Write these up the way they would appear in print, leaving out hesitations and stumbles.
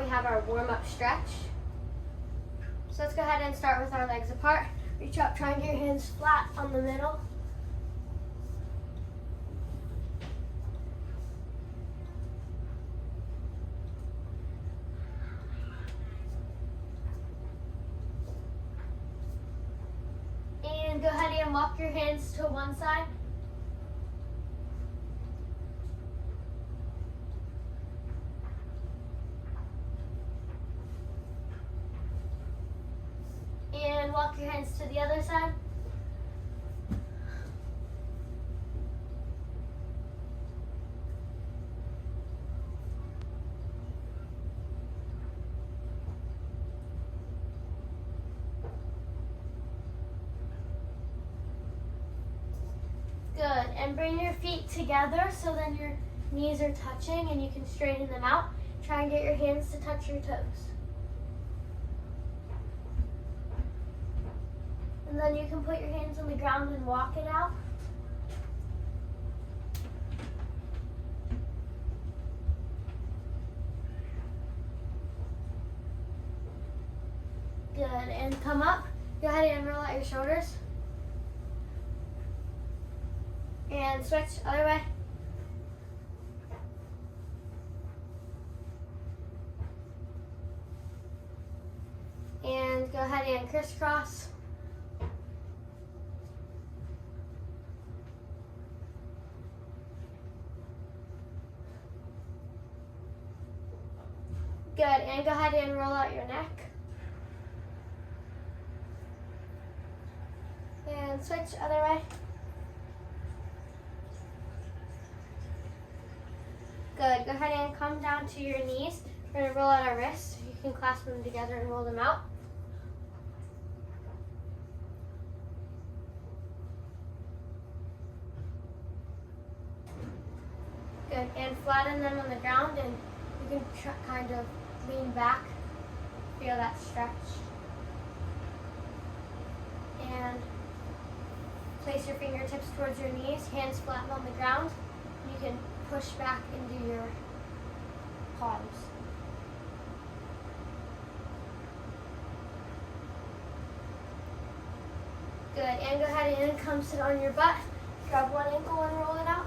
we have our warm-up stretch. So let's go ahead and start with our legs apart. Reach up, try and get your hands flat on the middle. And go ahead and walk your hands to one side. And walk your hands to the other side. Good, and bring your feet together so then your knees are touching and you can straighten them out. Try and get your hands to touch your toes. And then you can put your hands on the ground and walk it out. Good, and come up. Go ahead and roll out your shoulders. And switch, other way. And go ahead and crisscross. Good, and go ahead and roll out your neck. And switch, other way. Good, go ahead and come down to your knees. We're going to roll out our wrists. You can clasp them together and roll them out. Good, and flatten them on the ground, and you can kind of lean back, feel that stretch. And place your fingertips towards your knees, hands flat on the ground. You can push back into your palms. Good, and go ahead and come sit on your butt. Grab one ankle and roll it out.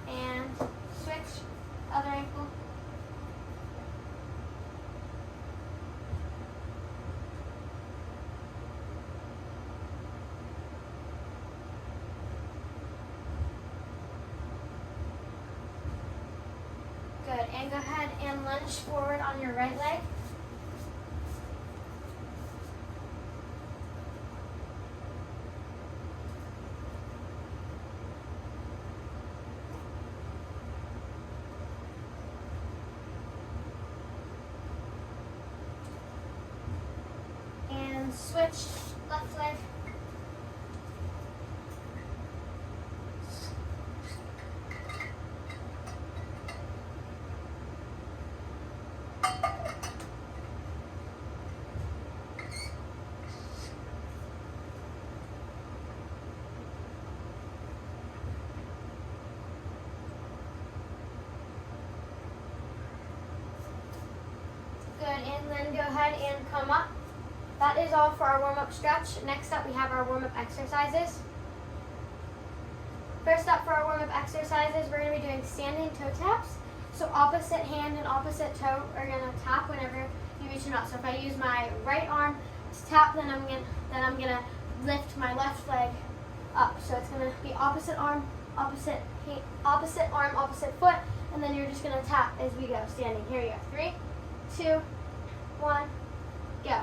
And switch, other ankle. Good, and go ahead and lunge forward on your right leg. And switch, left leg. Good, and then go ahead and come up. That is all for our warm-up stretch. Next up, we have our warm-up exercises. First up for our warm-up exercises, we're going to be doing standing toe taps. So opposite hand and opposite toe are going to tap whenever you reach a knot. So if I use my right arm to tap, then I'm going to lift my left leg up. So it's going to be opposite arm, opposite arm, opposite foot, and then you're just going to tap as we go, standing. Here you go. 3, 2, 1, go.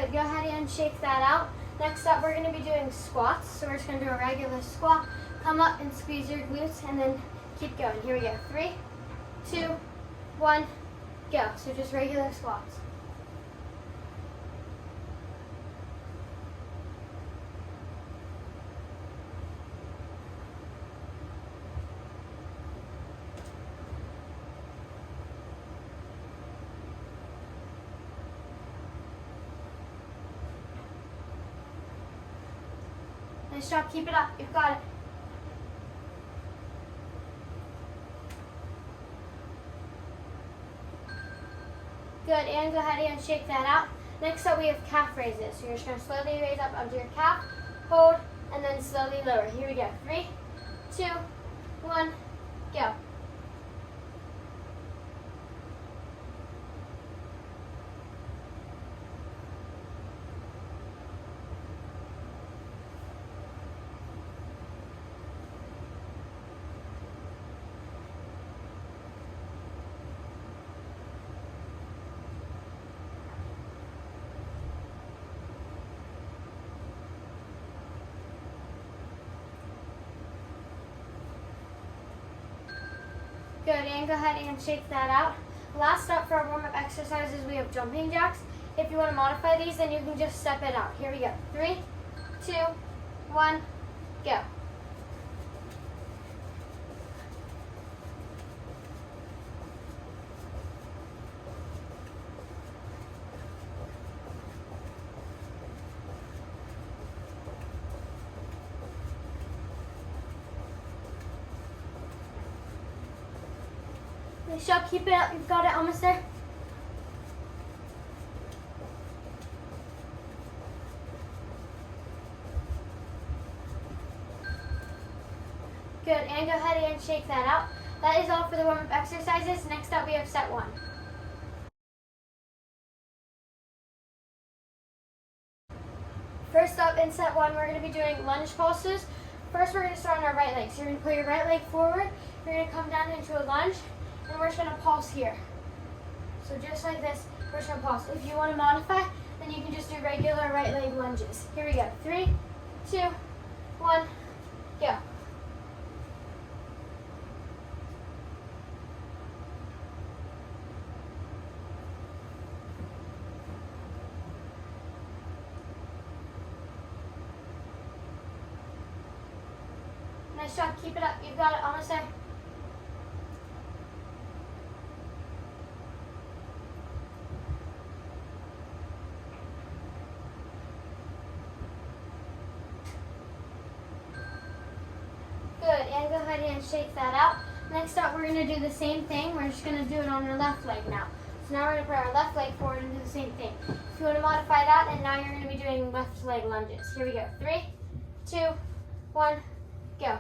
Good, go ahead and shake that out. Next up, we're gonna be doing squats. So we're just gonna do a regular squat. Come up and squeeze your glutes and then keep going. Here we go, 3, 2, 1, go. So just regular squats. Nice job, keep it up, you've got it. Good, and go ahead and shake that out. Next up, we have calf raises. So you're just gonna slowly raise up onto your calf, hold, and then slowly lower. Here we go, 3, 2, 1, go. Good, and go ahead and shake that out. Last up for our warm-up exercises, we have jumping jacks. If you want to modify these, then you can just step it out. Here we go. 3, 2, 1, go. Nice job, keep it up, you've got it, almost there. Good, and go ahead and shake that out. That is all for the warm-up exercises. Next up, we have set 1. First up in set 1, we're going to be doing lunge pulses. First, we're going to start on our right leg. So you're going to put your right leg forward, you're going to come down into a lunge, and we're just going to pulse here. So just like this, we're just going to pulse. If you want to modify, then you can just do regular right leg lunges. Here we go. 3, 2, 1, go. Nice job, keep it up, you've got it, almost there. Good, and go ahead and shake that out. Next up, we're going to do the same thing. We're just going to do it on our left leg now. So now we're going to put our left leg forward and do the same thing. If you want to modify that, and now you're going to be doing left leg lunges. Here we go. 3, 2, 1, go.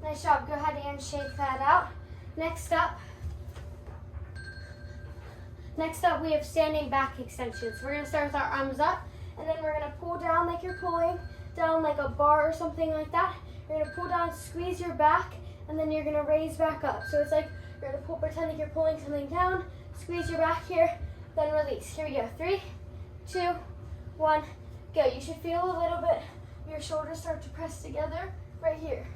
Nice job. Go ahead and shake that out. Next up, we have standing back extensions. We're going to start with our arms up, and then we're going to pull down like you're pulling down like a bar or something like that. You're going to pull down, squeeze your back, and then you're going to raise back up. So it's like you're going to pretend like you're pulling something down, squeeze your back here, then release. Here we go. 3, 2, 1, go. You should feel a little bit of your shoulders start to press together right here.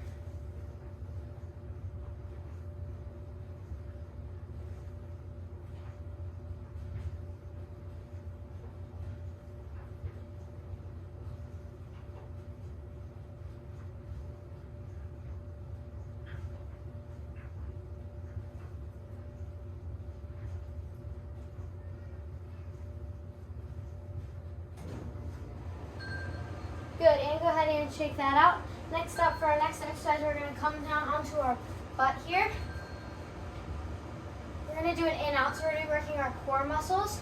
Good, and go ahead and shake that out. Next up, for our next exercise, we're going to come down onto our butt here. We're going to do an in-out, so we're going to be working our core muscles.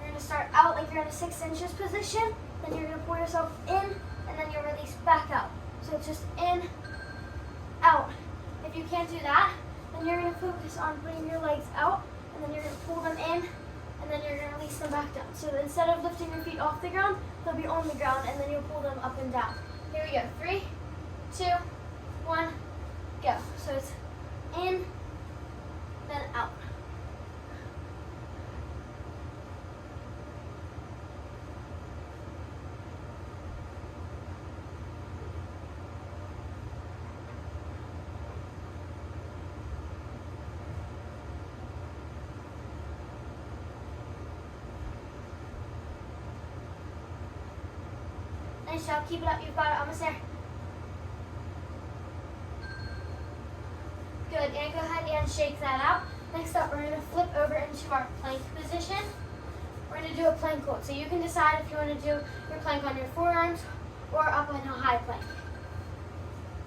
We're going to start out like you're in a 6 inches position. Then you're going to pull yourself in, and then you release back out. So it's just in, out. If you can't do that, then you're going to focus on putting your legs out, and then you're going to pull them in, and then you're going to release them back down. So instead of lifting your feet off the ground, they'll be on the ground, and then you'll pull them up and down. Here we go. 3, 2, 1, go. So it's in, then out. Nice job. Keep it up. You've got it. Almost there. Good. And go ahead and shake that out. Next up, we're going to flip over into our plank position. We're going to do a plank hold. So you can decide if you want to do your plank on your forearms or up in a high plank.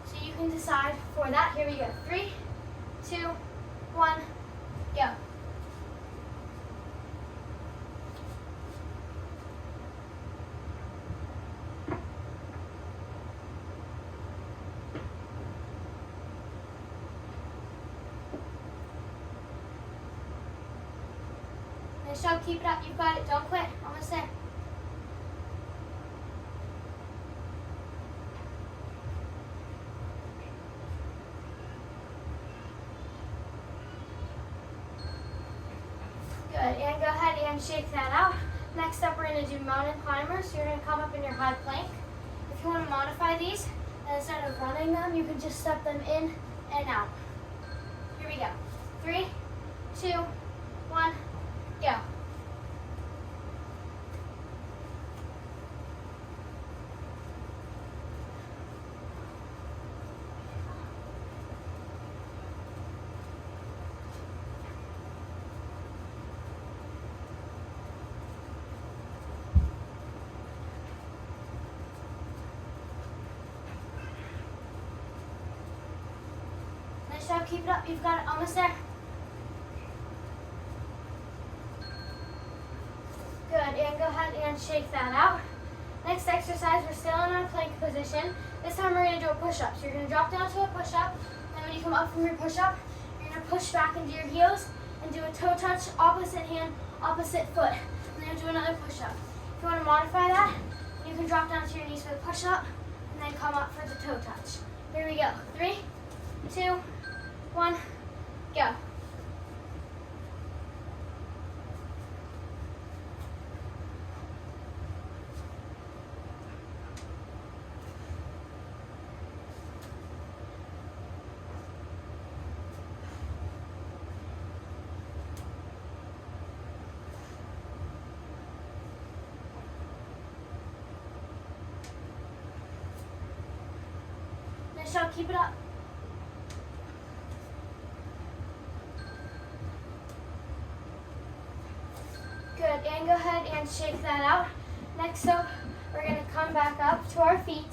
So you can decide for that. Here we go. 3, 2, 1, go. Nice job, keep it up, you've got it, don't quit, almost there. Good, and go ahead and shake that out. Next up, we're going to do mountain climbers. So you're going to come up in your high plank. If you want to modify these, instead of running them, you can just step them in and out. Here we go. 3, 2, 1, go. Nice job, keep it up, you've got it, almost there. Good, and go ahead and shake that out. Next exercise, we're still in our plank position. This time we're going to do a push-up. So you're going to drop down to a push-up, and when you come up from your push-up, you're going to push back into your heels and do a toe touch, opposite hand, opposite foot. And then you'll do another push-up. If you want to modify that, you can drop down to your knees for the push-up, and then come up for the toe touch. Here we go. 3, 2, 1, go. Nice job, keep it up. Good, and go ahead and shake that out. Next up, we're going to come back up to our feet.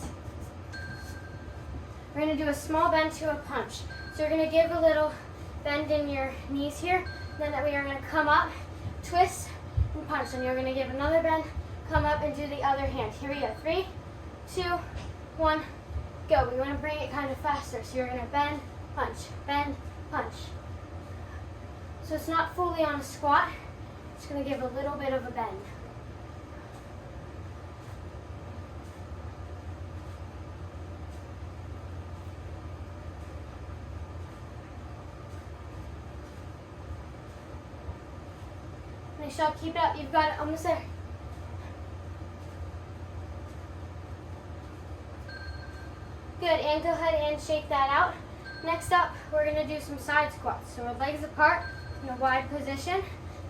We're going to do a small bend to a punch. So you're going to give a little bend in your knees here. Then we are going to come up, twist, and punch. And you're going to give another bend, come up, and do the other hand. Here we go. 3, 2, 1, go. We want to bring it kind of faster. So you're going to bend, punch, punch. So it's not fully on a squat. It's going to give a little bit of a bend. Nice job, keep it up, you've got it, almost there. Good, and go ahead and shake that out. Next up, we're going to do some side squats. So with legs apart in a wide position.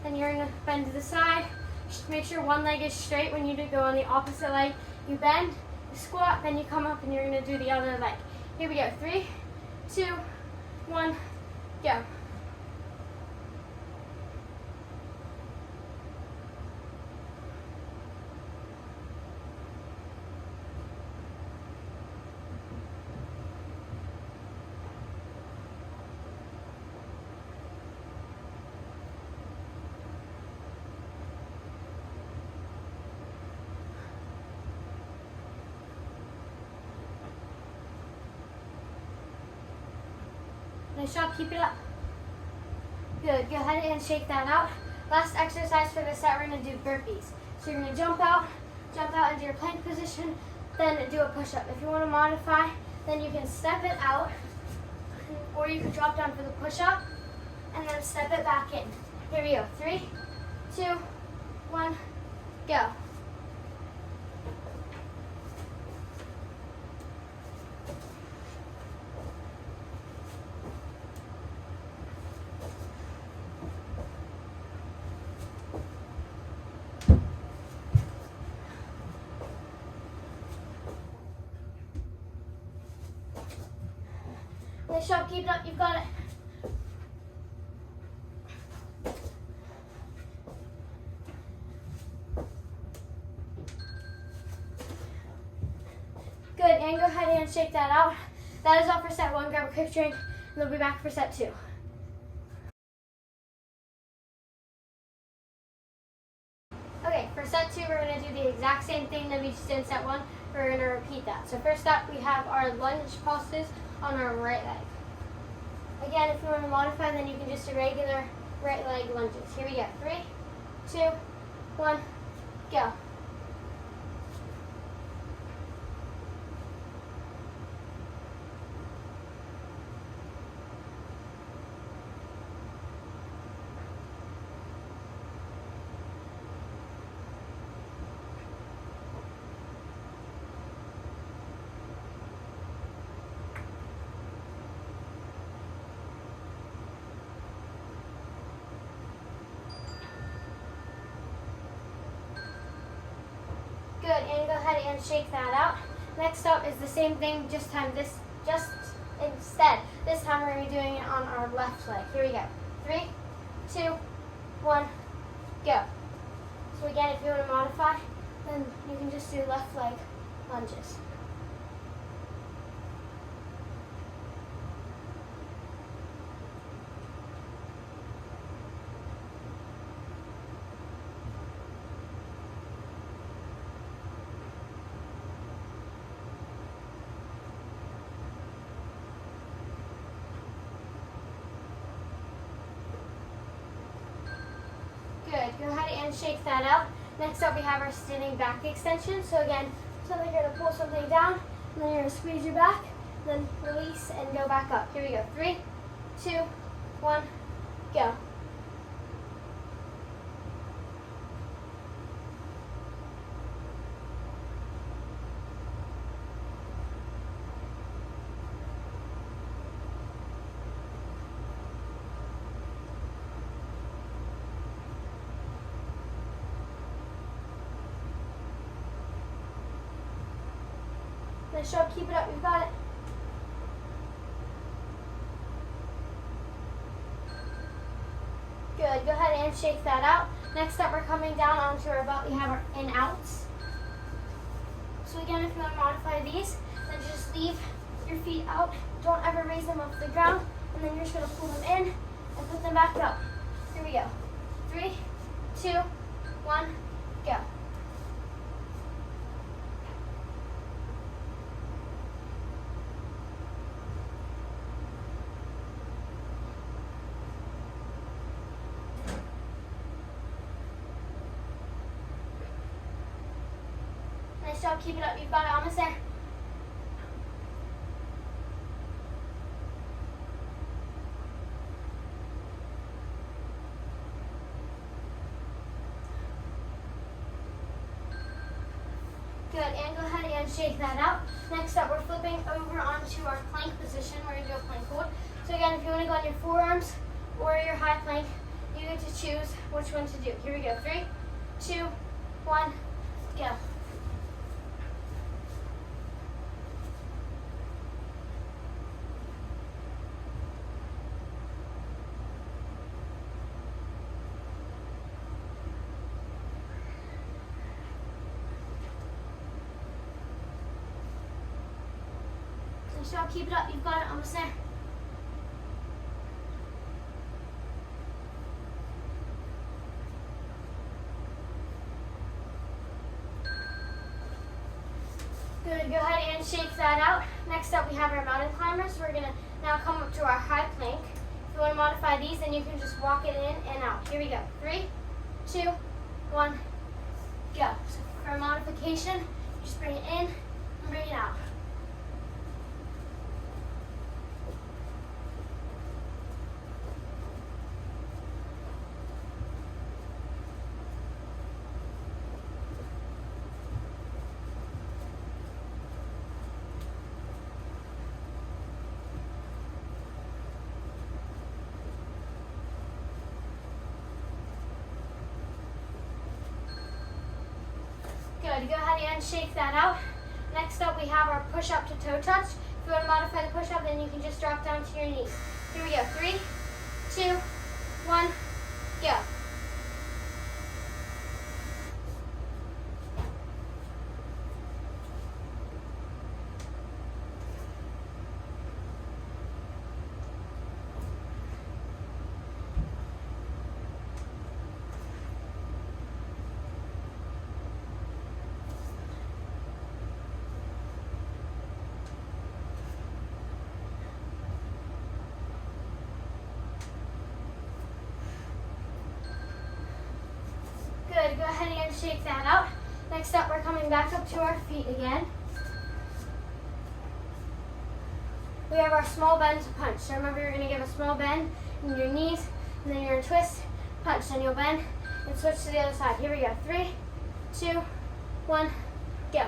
Then you're going to bend to the side. Just make sure one leg is straight. When you do go on the opposite leg, you bend, you squat, then you come up and you're going to do the other leg. Here we go. 3, 2, 1, go. Nice job, keep it up. Good, go ahead and shake that out. Last exercise for this set, we're gonna do burpees. So you're gonna jump out into your plank position, then do a push-up. If you wanna modify, then you can step it out, or you can drop down for the push-up, and then step it back in. Here we go, 3, 2, 1, go. Nice job, keep it up, you've got it. Good, and go ahead and shake that out. That is all for set 1. Grab a quick drink, and we'll be back for set 2. Okay, for set 2, we're going to do the exact same thing that we just did in set 1. We're going to repeat that. So first up, we have our lunge pulses on our right leg. Again, if you want to modify, then you can just do regular right leg lunges. Here we go. 3, 2, 1, go. Good, and go ahead and shake that out. Next up is the same thing, just instead. This time we're going to be doing it on our left leg. Here we go. 3, 2, 1, go. So again, if you want to modify, then you can just do left leg lunges. Good, go ahead and shake that out. Next up we have our standing back extension. So again, something you're going to pull something down, and then you're going to squeeze your back, then release and go back up. Here we go. 3, 2, 1, go. Nice job, keep it up, you've got it. Good, go ahead and shake that out. Next up, we're coming down onto our belt. We have our in-outs. So again, if you want to modify these, then just leave your feet out. Don't ever raise them off the ground. And then you're just going to pull them in and put them back up. Here we go. 3, 2, 1, go. Nice job, keep it up, you've got it, almost there. Good, and go ahead and shake that out. Next up, we're flipping over onto our plank position. We're going to do a plank hold. So again, if you want to go on your forearms or your high plank, you get to choose which one to do. Here we go, 3, 2, 1, go. Nice job, keep it up, you've got it, almost there. Good, go ahead and shake that out. Next up we have our mountain climbers. We're gonna Now come up to our high plank. If you want to modify these, then you can just walk it in and out. Here we go. 3, 2, 1, go. So for a modification, just bring it in and bring it out. Good. Go ahead and shake that out. Next up, we have our push-up to toe touch. If you want to modify the push-up, then you can just drop down to your knees. Here we go. 3, 2, 1, go. Good. Go ahead and shake that out. Next up, we're coming back up to our feet again. We have our small bend to punch. So remember, you're going to give a small bend in your knees, and then you're going to twist, punch, then you'll bend, and switch to the other side. Here we go. 3, 2, 1, go.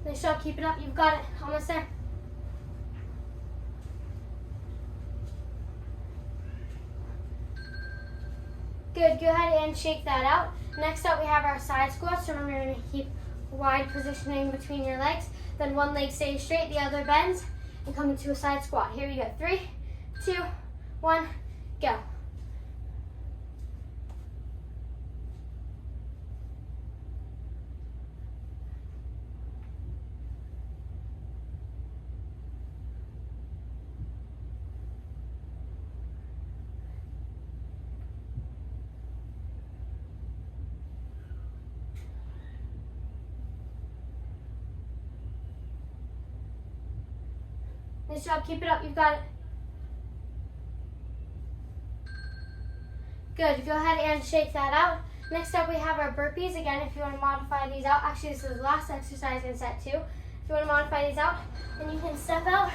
Nice job, keep it up, you've got it, almost there. Good, go ahead and shake that out. Next up we have our side squats. Remember, you're going to keep wide positioning between your legs. Then one leg stays straight, the other bends, and come into a side squat. Here we go, 3, 2, 1, go. Nice job, keep it up, you've got it. Good, go ahead and shake that out. Next up we have our burpees. Again, if you want to modify these out, actually this is the last exercise in set 2. If you want to modify these out, then you can step out,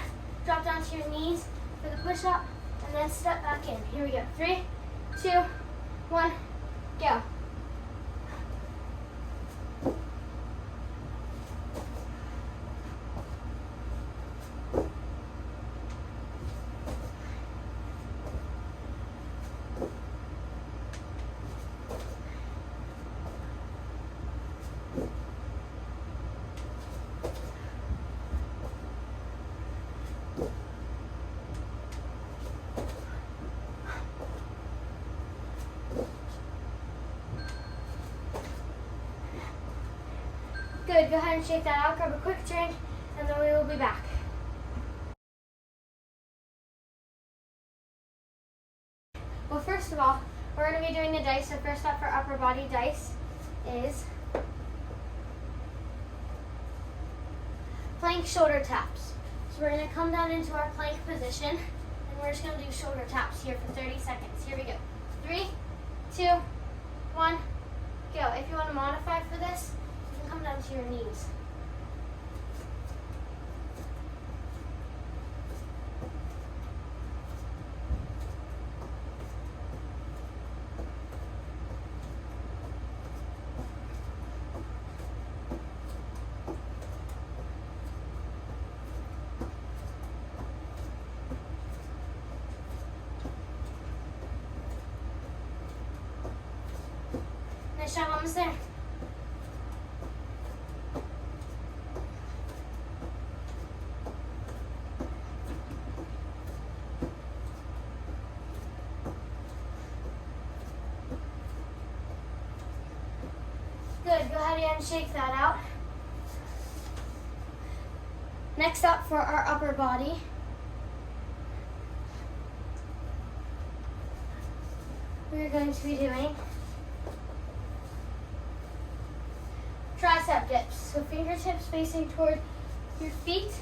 drop down to your knees for the push-up, and then step back in. Here we go, 3, 2, 1, go. Good, go ahead and shake that out, grab a quick drink, and then we will be back. Well, first of all, we're going to be doing the dice. So first up for upper body dice is plank shoulder taps. So we're going to come down into our plank position, and we're just going to do shoulder taps here for 30 seconds. Here we go. 3, 2, 1, go. If you want to modify for this, you can come down to your knees. Nice job, almost there. Good, go ahead and shake that out. Next up for our upper body, we're going to be doing tricep dips. So fingertips facing toward your feet.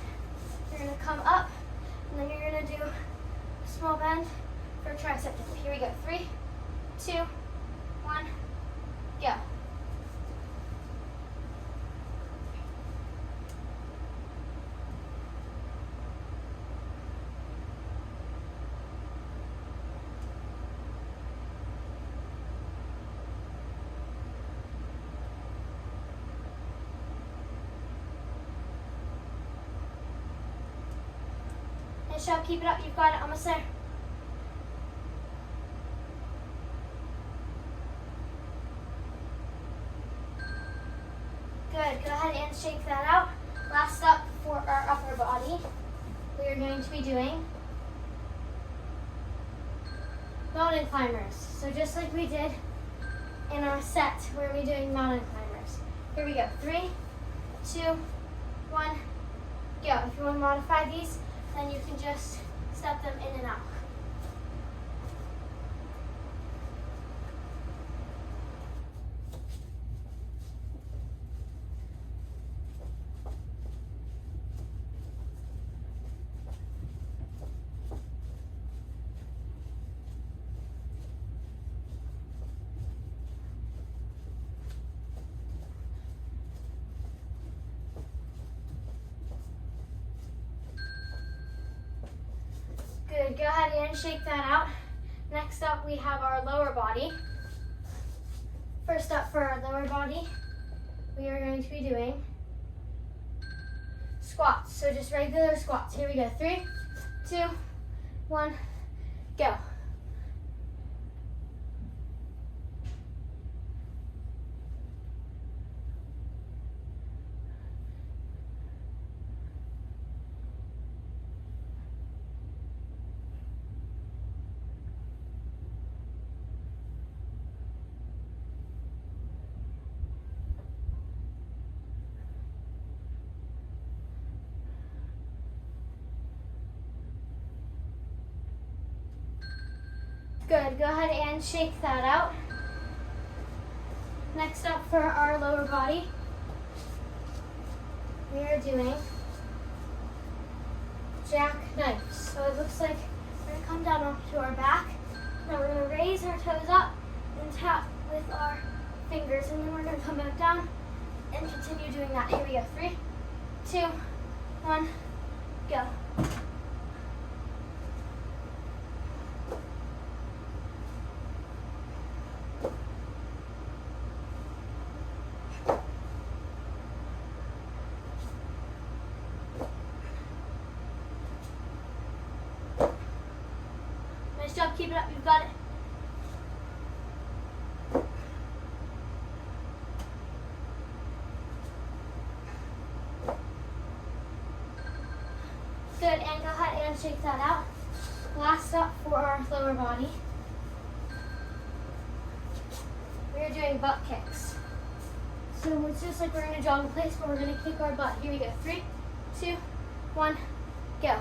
You're going to come up, and then you're going to do a small bend for a tricep dip. Here we go. 3, 2, 1, go. Nice job, keep it up, you've got it, almost there. Good, go ahead and shake that out. Last up for our upper body, we are going to be doing mountain climbers. So just like we did in our set, we're going to be doing mountain climbers. Here we go, 3, 2, 1, go. If you want to modify these, then you can just step them in and out. Good, go ahead and shake that out. Next up, we have our lower body. First up for our lower body, we are going to be doing squats. So just regular squats. Here we go, 3, 2, 1, go. Good, go ahead and shake that out. Next up for our lower body, we are doing jackknives. So it looks like we're gonna come down onto our back. Now we're gonna raise our toes up and tap with our fingers, and then we're gonna come back down and continue doing that. Here we go, 3, 2, 1, go. Nice job, keep it up, you've got it. Good, and go ahead and shake that out. Last up for our lower body, we are doing butt kicks. So it's just like we're in a jog in place, but we're gonna kick our butt. Here we go, 3, 2, 1, go.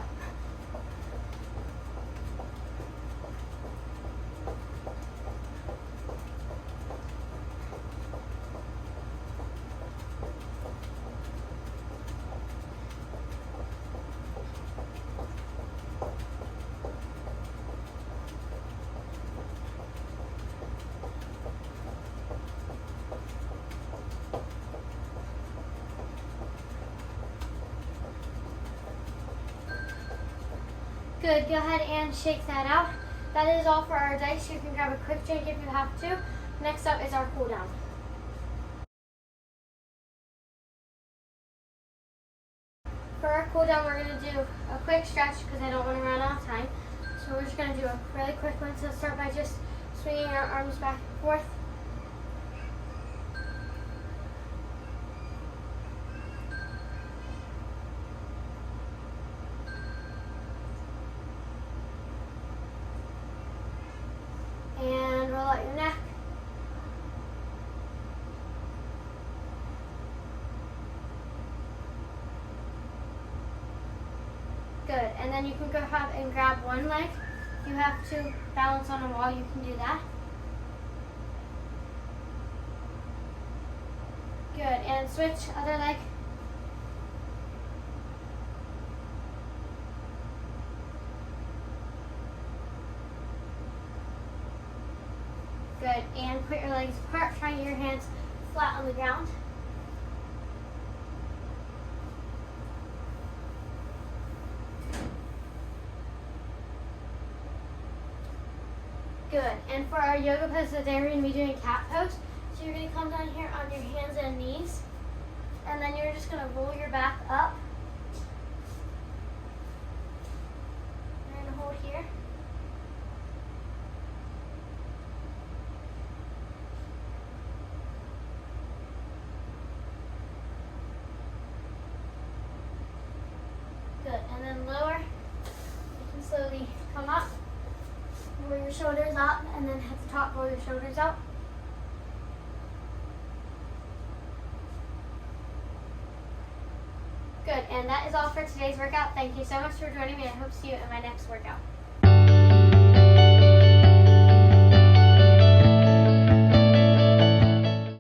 Good, go ahead and shake that out. That is all for our dice. You can grab a quick drink if you have to. Next up is our cool down. For our cool down, we're going to do a quick stretch because I don't want to run out of time. So we're just going to do a really quick one. So start by just swinging our arms back and forth. And roll out your neck. and then you can go ahead and grab one leg. If you have to balance on a wall, you can do that. Good, and switch other leg. Good, and put your legs apart, try to get your hands flat on the ground. Good, and for our yoga pose today, we're going to be doing cat pose. So you're going to come down here on your hands and knees, and then you're just going to roll your back up. You're going to hold here. Good, and then lower. You can slowly come up, roll your shoulders up, and then at the top, roll your shoulders out. Good, and that is all for today's workout. Thank you so much for joining me. I hope to see you in my next workout.